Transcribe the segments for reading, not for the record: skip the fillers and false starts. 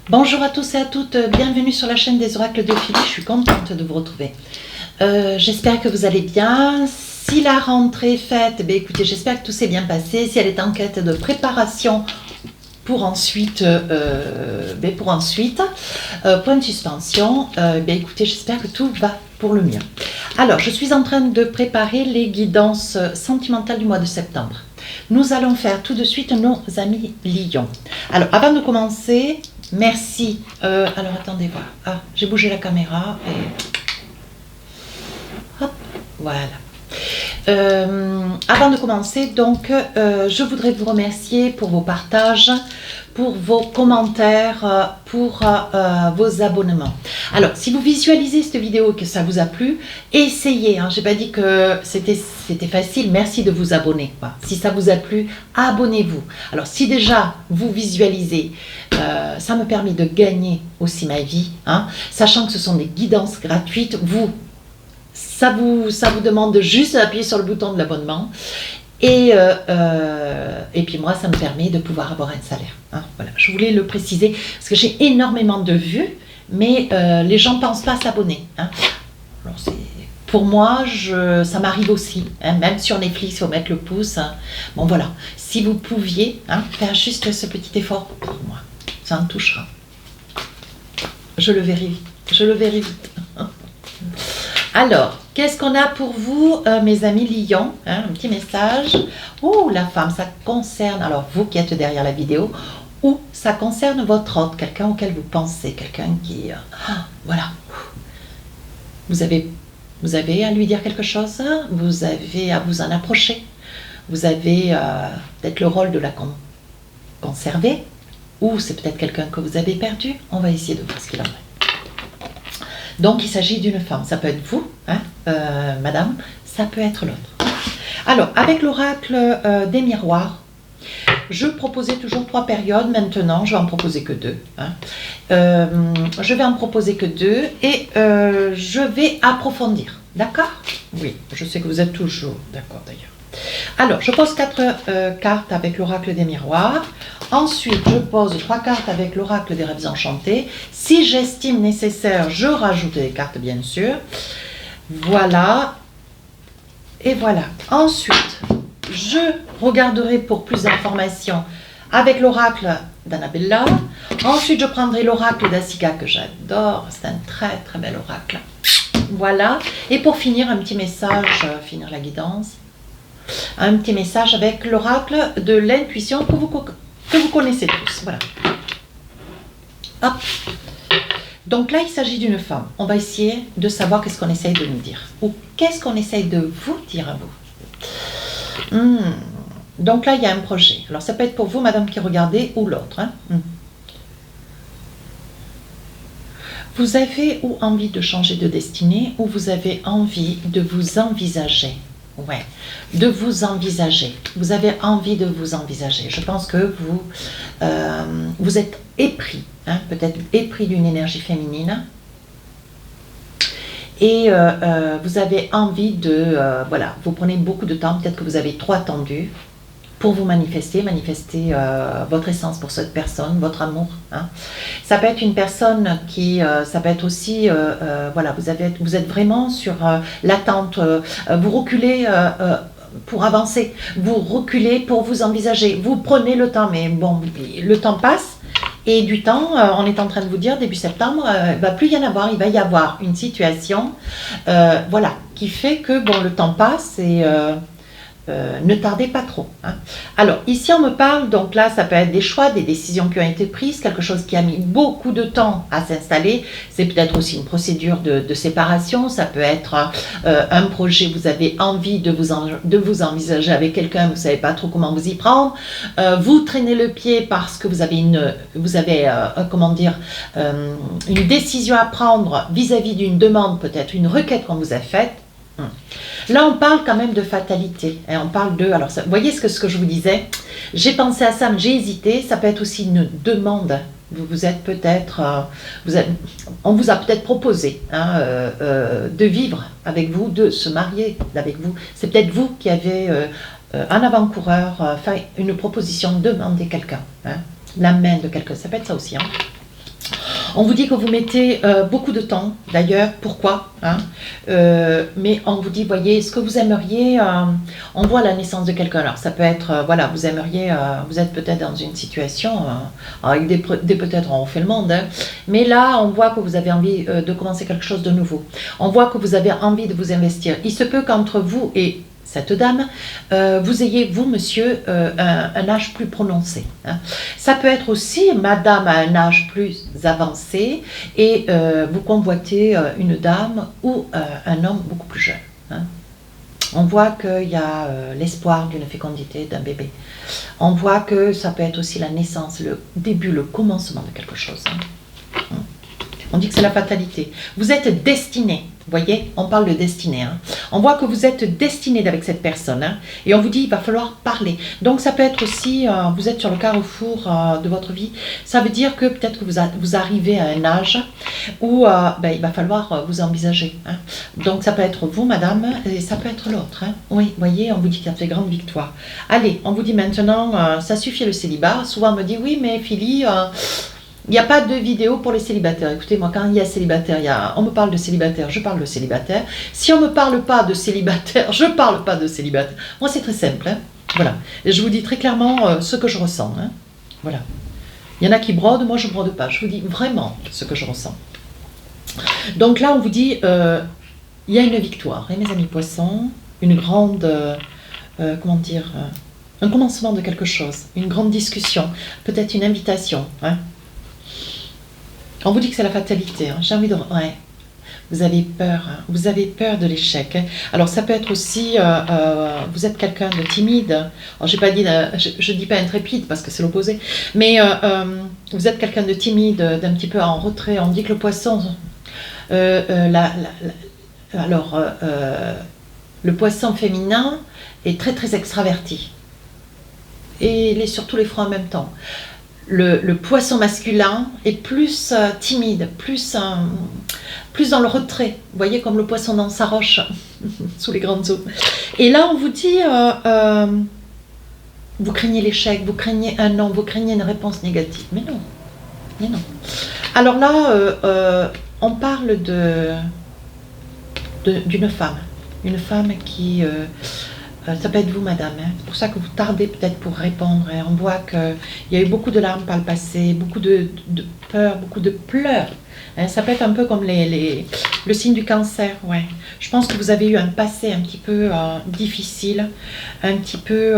Bonjour à tous et à toutes, bienvenue sur la chaîne des oracles de Philly, je suis contente de vous retrouver. J'espère que vous allez bien. Si la rentrée est faite, écoutez, j'espère que tout s'est bien passé. Si elle est en quête de préparation pour ensuite, point de suspension, écoutez, j'espère que tout va pour le mieux. Alors, je suis en train de préparer les guidances sentimentales du mois de septembre. Nous allons faire tout de suite nos amis lions. Alors, avant de commencer, merci. Alors, attendez voir. Ah, j'ai bougé la caméra et hop, voilà. Avant de commencer, donc, je voudrais vous remercier pour vos partages, pour vos commentaires, pour vos abonnements. Alors, si vous visualisez cette vidéo que ça vous a plu, essayez. Hein, je n'ai pas dit que c'était facile. Merci de vous abonner. Quoi. Si ça vous a plu, abonnez-vous. Alors, si déjà vous visualisez, ça me permet de gagner aussi ma vie, hein, sachant que ce sont des guidances gratuites. Ça vous demande juste d'appuyer sur le bouton de l'abonnement et puis moi ça me permet de pouvoir avoir un salaire, hein, voilà. Je voulais le préciser parce que j'ai énormément de vues mais les gens ne pensent pas à s'abonner, hein. Alors pour moi ça m'arrive aussi, hein, même sur Netflix il faut mettre le pouce, hein. Bon voilà, si vous pouviez, hein, faire juste ce petit effort pour moi, ça me touchera, je le verrai vite. Alors, qu'est-ce qu'on a pour vous, mes amis lions, hein, un petit message. Oh, la femme, ça concerne, alors vous qui êtes derrière la vidéo, ou ça concerne votre hôte, quelqu'un auquel vous pensez, quelqu'un qui... voilà. Vous avez à lui dire quelque chose, vous avez à vous en approcher, vous avez peut-être le rôle de la conserver, ou c'est peut-être quelqu'un que vous avez perdu. On va essayer de voir ce qu'il en est. Donc, il s'agit d'une femme. Ça peut être vous, hein, madame, ça peut être l'autre. Alors, avec l'oracle des miroirs, je proposais toujours 3 périodes. Maintenant, je vais en proposer que 2. Hein. Je vais en proposer que 2 et je vais approfondir. D'accord? Oui, je sais que vous êtes toujours d'accord d'ailleurs. Alors, je pose 4 cartes avec l'oracle des miroirs. Ensuite, je pose 3 cartes avec l'oracle des rêves enchantés. Si j'estime nécessaire, je rajoute des cartes, bien sûr. Voilà. Et voilà. Ensuite, je regarderai pour plus d'informations avec l'oracle d'Annabella. Ensuite, je prendrai l'oracle d'Asika que j'adore. C'est un très, très bel oracle. Voilà. Et pour finir, un petit message, finir la guidance. Un petit message avec l'oracle de l'intuition que vous connaissez tous. Voilà. Hop. Donc là, il s'agit d'une femme. On va essayer de savoir qu'est-ce qu'on essaye de nous dire. Ou qu'est-ce qu'on essaye de vous dire à vous. Donc là, il y a un projet. Alors, ça peut être pour vous, madame qui regardez, ou l'autre. Hein. Vous avez ou envie de changer de destinée, ou vous avez envie de vous envisager. Ouais, de vous envisager. Vous avez envie de vous envisager. Je pense que vous êtes épris, hein, peut-être épris d'une énergie féminine. Et vous avez envie de... voilà, vous prenez beaucoup de temps, peut-être que vous avez trop attendu pour vous manifester votre essence pour cette personne, votre amour. Hein. Ça peut être une personne qui, ça peut être aussi, voilà, vous êtes vraiment sur l'attente, vous reculez pour avancer, vous reculez pour vous envisager, vous prenez le temps, mais bon, le temps passe. Et du temps, on est en train de vous dire, début septembre, il ne va plus y en avoir, il va y avoir une situation, voilà, qui fait que, bon, le temps passe et... ne tardez pas trop. Hein. Alors, ici, on me parle, donc là, ça peut être des choix, des décisions qui ont été prises, quelque chose qui a mis beaucoup de temps à s'installer. C'est peut-être aussi une procédure de séparation. Ça peut être un projet, vous avez envie de vous envisager avec quelqu'un, vous ne savez pas trop comment vous y prendre. Vous traînez le pied parce que vous avez une décision à prendre vis-à-vis d'une demande, peut-être une requête qu'on vous a faite. Là, on parle quand même de fatalité. Hein, on parle de... Alors, vous voyez ce que je vous disais? J'ai pensé à ça, mais j'ai hésité. Ça peut être aussi une demande. Vous êtes peut-être... on vous a peut-être proposé, hein, de vivre avec vous, de se marier avec vous. C'est peut-être vous qui avez, un avant-coureur, fait une proposition, demander quelqu'un. Hein, la main de quelqu'un. Ça peut être ça aussi. Hein. On vous dit que vous mettez beaucoup de temps, d'ailleurs, pourquoi hein, mais on vous dit, voyez, ce que vous aimeriez, on voit la naissance de quelqu'un. Alors ça peut être, voilà, vous aimeriez, vous êtes peut-être dans une situation, avec des peut-être on fait le monde, hein, mais là on voit que vous avez envie de commencer quelque chose de nouveau. On voit que vous avez envie de vous investir. Il se peut qu'entre vous et cette dame, vous ayez, vous monsieur, un âge plus prononcé. Hein. Ça peut être aussi, madame a un âge plus avancé et vous convoitez une dame ou un homme beaucoup plus jeune. Hein. On voit qu'il y a l'espoir d'une fécondité, d'un bébé. On voit que ça peut être aussi la naissance, le début, le commencement de quelque chose. Hein. On dit que c'est la fatalité. Vous êtes destiné. Vous voyez, on parle de destinée. Hein. On voit que vous êtes destiné avec cette personne. Hein, et on vous dit, il va falloir parler. Donc, ça peut être aussi, vous êtes sur le carrefour de votre vie. Ça veut dire que peut-être que vous arrivez à un âge où il va falloir vous envisager. Hein. Donc, ça peut être vous, madame, et ça peut être l'autre. Hein. Oui, vous voyez, on vous dit qu'il y a fait grande victoire. Allez, on vous dit maintenant, ça suffit le célibat. Souvent, on me dit, oui, mais Philly... il n'y a pas de vidéo pour les célibataires. Écoutez, moi, quand il y a célibataire, on me parle de célibataire, je parle de célibataire. Si on ne me parle pas de célibataire, je ne parle pas de célibataire. Moi, c'est très simple. Hein. Voilà. Et je vous dis très clairement ce que je ressens. Hein. Voilà. Il y en a qui brodent, moi, je ne brode pas. Je vous dis vraiment ce que je ressens. Donc là, on vous dit, il y a une victoire. Et mes amis poissons, une grande, comment dire, un commencement de quelque chose, une grande discussion, peut-être une invitation. Hein. On vous dit que c'est la fatalité, hein. J'ai envie de... Ouais. Vous avez peur, hein. Vous avez peur de l'échec. Hein. Alors ça peut être aussi, vous êtes quelqu'un de timide. Alors j'ai pas dit, je dis pas intrépide parce que c'est l'opposé, mais vous êtes quelqu'un de timide, d'un petit peu en retrait. On dit que le poisson, le poisson féminin est très très extraverti. Et il est sur tous les fronts en même temps. Le poisson masculin est plus timide, plus dans le retrait. Vous voyez, comme le poisson dans sa roche, sous les grandes eaux. Et là, on vous dit, vous craignez l'échec, vous craignez un non, vous craignez une réponse négative. Mais non, mais non. Alors là, on parle d'une femme. Une femme qui... ça peut être vous, madame. Hein. C'est pour ça que vous tardez peut-être pour répondre. Hein. On voit qu'il y a eu beaucoup de larmes par le passé, beaucoup de peur, beaucoup de pleurs. Hein. Ça peut être un peu comme le signe du cancer. Ouais. Je pense que vous avez eu un passé un petit peu difficile, un petit peu...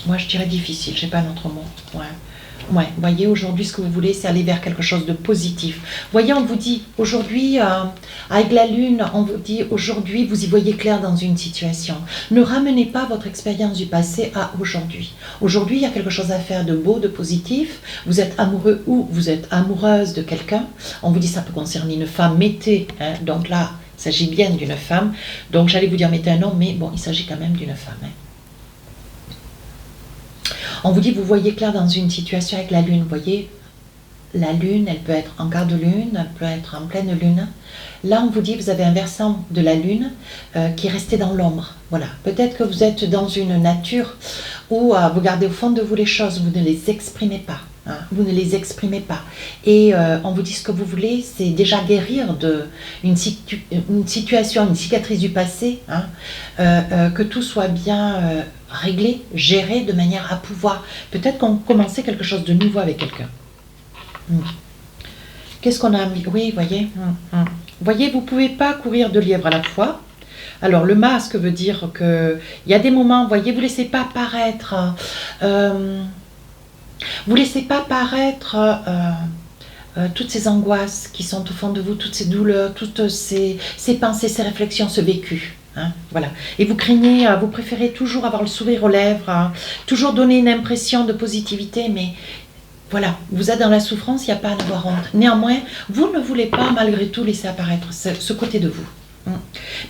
moi, je dirais difficile. Je n'ai pas un autre mot. Ouais. Ouais, voyez, aujourd'hui, ce que vous voulez, c'est aller vers quelque chose de positif. Voyez, on vous dit, aujourd'hui, avec la Lune, on vous dit, aujourd'hui, vous y voyez clair dans une situation. Ne ramenez pas votre expérience du passé à aujourd'hui. Aujourd'hui, il y a quelque chose à faire de beau, de positif. Vous êtes amoureux ou vous êtes amoureuse de quelqu'un. On vous dit, ça peut concerner une femme, mettez, hein, donc là, il s'agit bien d'une femme. Donc, j'allais vous dire, mettez un homme, mais bon, il s'agit quand même d'une femme, hein. On vous dit, vous voyez clair dans une situation avec la Lune. Vous voyez, la Lune, elle peut être en quart de Lune, elle peut être en pleine Lune. Là, on vous dit, vous avez un versant de la Lune qui est resté dans l'ombre. Voilà. Peut-être que vous êtes dans une nature où vous gardez au fond de vous les choses, vous ne les exprimez pas. Hein, vous ne les exprimez pas. Et on vous dit ce que vous voulez, c'est déjà guérir une situation, une cicatrice du passé, hein, que tout soit bien réglé, géré de manière à pouvoir peut-être qu'on commençait quelque chose de nouveau avec quelqu'un. Qu'est-ce qu'on a mis? Oui, voyez. Voyez, vous ne pouvez pas courir 2 lièvres à la fois. Alors, le masque veut dire qu'il y a des moments, voyez, vous ne laissez pas paraître... vous laissez pas paraître toutes ces angoisses qui sont au fond de vous, toutes ces douleurs, toutes ces pensées, ces réflexions, ce vécu. Hein, voilà. Et vous craignez, vous préférez toujours avoir le sourire aux lèvres, hein, toujours donner une impression de positivité, mais voilà, vous êtes dans la souffrance, il n'y a pas à en avoir honte. Néanmoins, vous ne voulez pas malgré tout laisser apparaître ce côté de vous. Hein.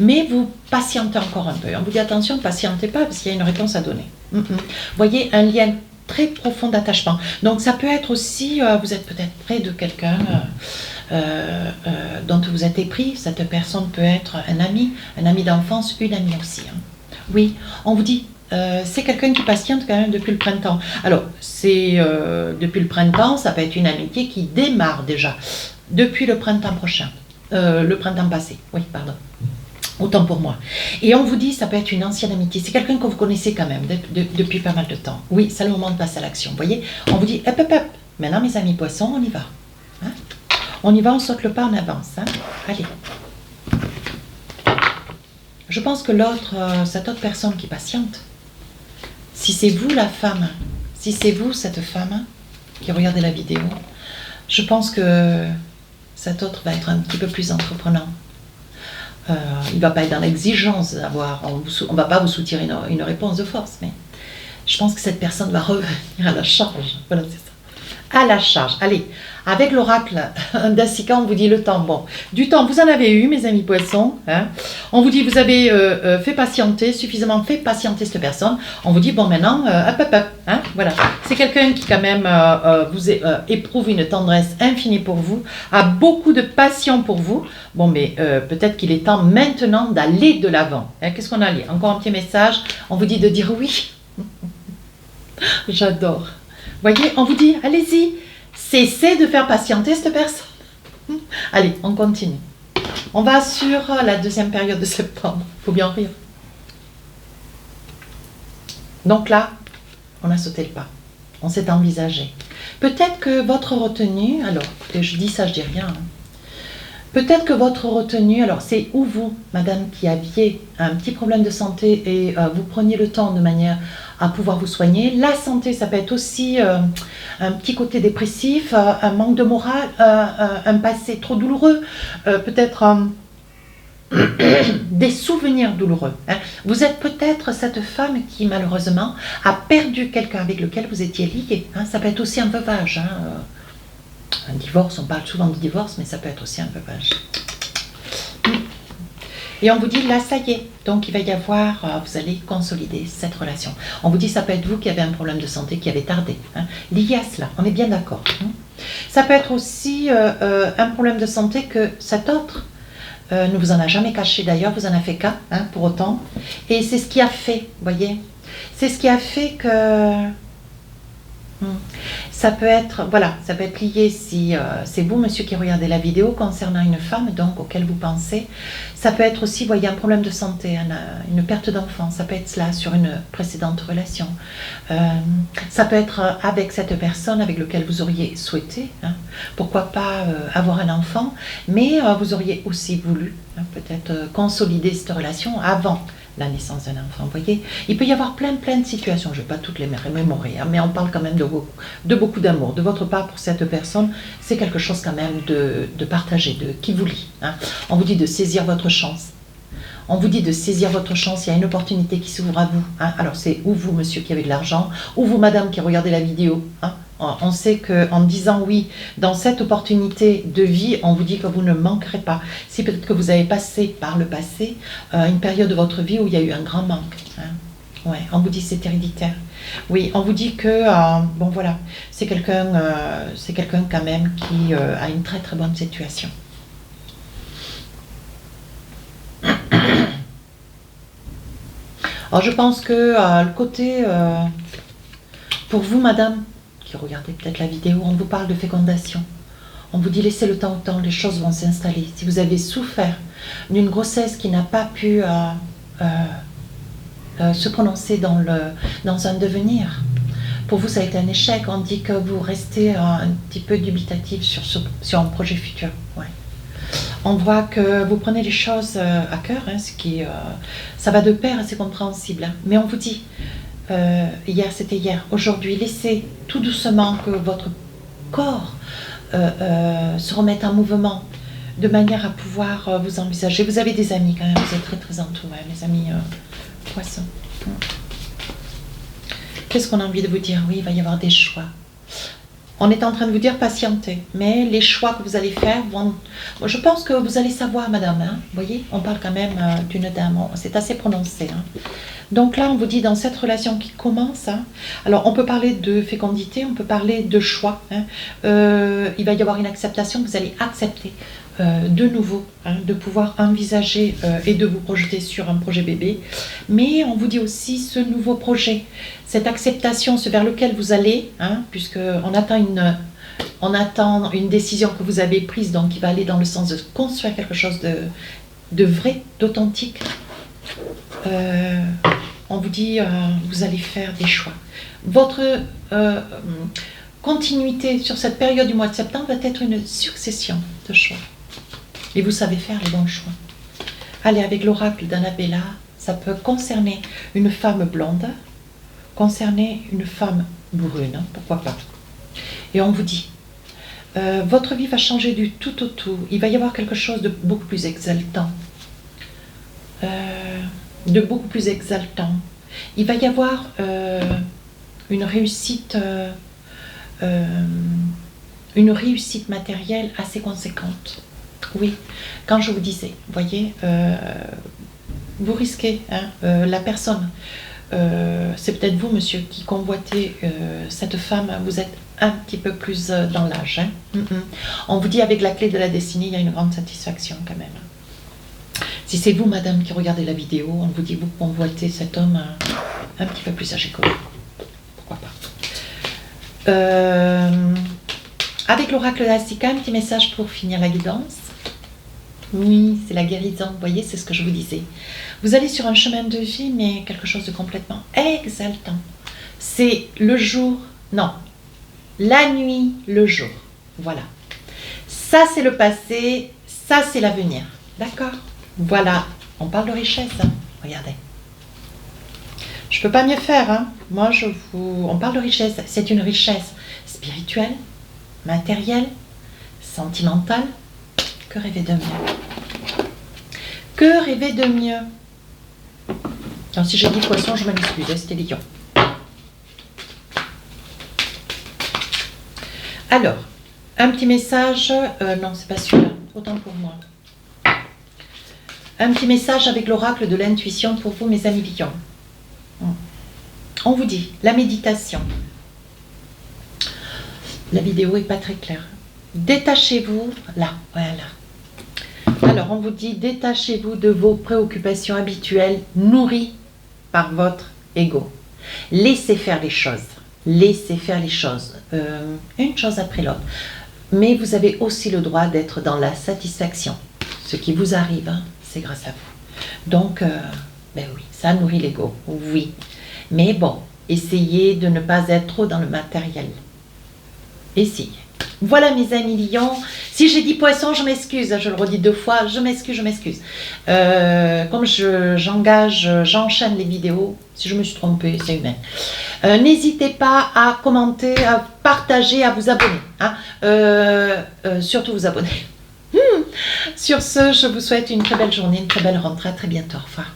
Mais vous patientez encore un peu. On vous dit attention, ne patientez pas parce qu'il y a une réponse à donner. Voyez, un lien très profond d'attachement. Donc ça peut être aussi, vous êtes peut-être près de quelqu'un dont vous êtes épris. Cette personne peut être un ami d'enfance, une amie aussi. Hein. Oui, on vous dit, c'est quelqu'un qui patiente quand même depuis le printemps. Alors, c'est depuis le printemps, ça peut être une amitié qui démarre déjà depuis le printemps prochain. Le printemps passé, oui, pardon. Autant pour moi. Et on vous dit, ça peut être une ancienne amitié. C'est quelqu'un que vous connaissez quand même depuis pas mal de temps. Oui, c'est le moment de passer à l'action. Vous voyez, on vous dit, hop, hop, hop. Maintenant, mes amis poissons, on y va. Hein, on y va, on saute le pas, on avance. Hein. Allez. Je pense que l'autre, cette autre personne qui patiente, si c'est vous la femme, si c'est vous cette femme qui regardez la vidéo, je pense que cet autre va être un petit peu plus entreprenant. Il ne va pas être dans l'exigence d'avoir, on ne va pas vous soutirer une réponse de force, mais je pense que cette personne va revenir à la charge. Voilà, c'est ça. À la charge. Allez, avec l'oracle d'Assika, on vous dit le temps. Bon, du temps, vous en avez eu, mes amis poissons. Hein. On vous dit, vous avez suffisamment fait patienter cette personne. On vous dit, bon, maintenant, hop, hop, hop. Hein, voilà. C'est quelqu'un qui, quand même, vous éprouve une tendresse infinie pour vous, a beaucoup de passion pour vous. Bon, mais peut-être qu'il est temps maintenant d'aller de l'avant. Hein, qu'est-ce qu'on a lié? Encore un petit message. On vous dit de dire oui. J'adore. Voyez, on vous dit, allez-y, cessez de faire patienter cette personne. Allez, on continue. On va sur la deuxième période de septembre. Il faut bien rire. Donc là, on a sauté le pas. On s'est envisagé. Peut-être que votre retenue, alors, je dis ça, je dis rien. Hein. Peut-être que votre retenue, alors c'est ou vous, madame, qui aviez un petit problème de santé et vous preniez le temps de manière à pouvoir vous soigner. La santé, ça peut être aussi un petit côté dépressif, un manque de morale, un passé trop douloureux, peut-être des souvenirs douloureux. Hein. Vous êtes peut-être cette femme qui, malheureusement, a perdu quelqu'un avec lequel vous étiez lié. Hein. Ça peut être aussi un veuvage. Hein. Un divorce, on parle souvent de divorce, mais ça peut être aussi un veuvage. Et on vous dit, là, ça y est, donc il va y avoir, vous allez consolider cette relation. On vous dit, ça peut être vous qui avez un problème de santé qui avait tardé, hein, lié à cela, on est bien d'accord. Hein. Ça peut être aussi un problème de santé que cet autre ne vous en a jamais caché d'ailleurs, vous en avez fait cas, hein, pour autant. Et c'est ce qui a fait, voyez, c'est ce qui a fait que... Ça peut être, voilà, ça peut être lié si c'est vous, monsieur, qui regardez la vidéo concernant une femme, donc auquel vous pensez. Ça peut être aussi, voyez, un problème de santé, une perte d'enfant. Ça peut être cela sur une précédente relation. Ça peut être avec cette personne avec laquelle vous auriez souhaité, hein, pourquoi pas avoir un enfant, mais vous auriez aussi voulu hein, peut-être consolider cette relation avant la naissance d'un enfant, vous voyez. Il peut y avoir plein de situations, je ne vais pas toutes les remémorer, hein, mais on parle quand même de beaucoup d'amour. De votre part pour cette personne, c'est quelque chose quand même de partagé, qui vous lie. Hein. On vous dit de saisir votre chance. On vous dit de saisir votre chance, il y a une opportunité qui s'ouvre à vous. Hein. Alors c'est ou vous, monsieur, qui avez de l'argent, ou vous, madame, qui regardez la vidéo. Hein. On sait qu'en disant oui, dans cette opportunité de vie, on vous dit que vous ne manquerez pas. Si peut-être que vous avez passé par le passé une période de votre vie où il y a eu un grand manque. Hein. Ouais, on vous dit c'est héréditaire. Oui, on vous dit que, bon voilà, c'est quelqu'un quand même qui a une très bonne situation. Alors je pense que le côté, pour vous, madame, regardez peut-être la vidéo, on vous parle de fécondation. On vous dit laissez le temps au temps, les choses vont s'installer. Si vous avez souffert d'une grossesse qui n'a pas pu se prononcer dans un devenir, pour vous ça a été un échec. On dit que vous restez un petit peu dubitatif sur un projet futur. Ouais. On voit que vous prenez les choses à cœur, hein, ça va de pair, c'est compréhensible. Hein. Mais on vous dit, hier c'était hier, aujourd'hui, laissez tout doucement que votre corps se remette en mouvement de manière à pouvoir vous envisager. Vous avez des amis quand même, vous êtes très entourés, mes amis poissons. Qu'est-ce qu'on a envie de vous dire? Oui, il va y avoir des choix. On est en train de vous dire patienter, mais les choix que vous allez faire vont... Je pense que vous allez savoir, madame, hein, vous voyez, on parle quand même d'une dame, c'est assez prononcé. Hein. Donc là, on vous dit dans cette relation qui commence, hein, alors on peut parler de fécondité, on peut parler de choix. Hein, il va y avoir une acceptation, vous allez accepter de nouveau, hein, de pouvoir envisager et de vous projeter sur un projet bébé. Mais on vous dit aussi ce nouveau projet, cette acceptation, ce vers lequel vous allez, hein, puisqu'on attend une décision que vous avez prise, donc qui va aller dans le sens de construire quelque chose de vrai, d'authentique. On vous dit, vous allez faire des choix. Votre continuité sur cette période du mois de septembre va être une succession de choix. Et vous savez faire les bons choix. Allez, avec l'oracle d'Annabella, ça peut concerner une femme blonde, concerner une femme brune, pourquoi pas. Et on vous dit, votre vie va changer du tout au tout. Il va y avoir quelque chose de beaucoup plus exaltant. Il va y avoir une réussite matérielle assez conséquente. Oui, quand je vous disais, vous voyez, vous risquez, hein, la personne, c'est peut-être vous, monsieur, qui convoitez cette femme, vous êtes un petit peu plus dans l'âge. Hein. On vous dit, avec la clé de la destinée, il y a une grande satisfaction quand même. Si c'est vous, madame, qui regardez la vidéo, on vous dit, vous convoitez cet homme un petit peu plus âgé que vous. Pourquoi pas. Avec l'oracle d'Astika, un petit message pour finir la guidance. Oui, c'est la guérison, vous voyez, c'est ce que je vous disais. Vous allez sur un chemin de vie, mais quelque chose de complètement exaltant. C'est le jour, non, la nuit, le jour. Voilà. Ça, c'est le passé, ça, c'est l'avenir. D'accord? Voilà, on parle de richesse, hein. Regardez. Je ne peux pas mieux faire, hein. Moi, on parle de richesse. C'est une richesse spirituelle, matérielle, sentimentale. Que rêver de mieux? Que rêver de mieux? Alors, si j'ai dit poisson, je m'excuse, c'était lion. Alors, un petit message. Non, c'est pas celui-là. Autant pour moi. Un petit message avec l'oracle de l'intuition pour vous, mes amis lions. On vous dit, la méditation. La vidéo n'est pas très claire. Détachez-vous, là, voilà. Alors, on vous dit, détachez-vous de vos préoccupations habituelles nourries par votre ego. Laissez faire les choses. Laissez faire les choses. Une chose après l'autre. Mais vous avez aussi le droit d'être dans la satisfaction. Ce qui vous arrive, hein, c'est grâce à vous. Donc, ben oui, ça nourrit l'ego, oui. Mais bon, essayez de ne pas être trop dans le matériel. Essayez. Voilà mes amis lions. Si j'ai dit poisson, je m'excuse. Je le redis 2 fois, je m'excuse, je m'excuse. Comme j'enchaîne les vidéos, si je me suis trompée, c'est humain. N'hésitez pas à commenter, à partager, à vous abonner. Hein. Surtout vous abonner. Sur ce, je vous souhaite une très belle journée, une très belle rentrée. À très bientôt. Au revoir.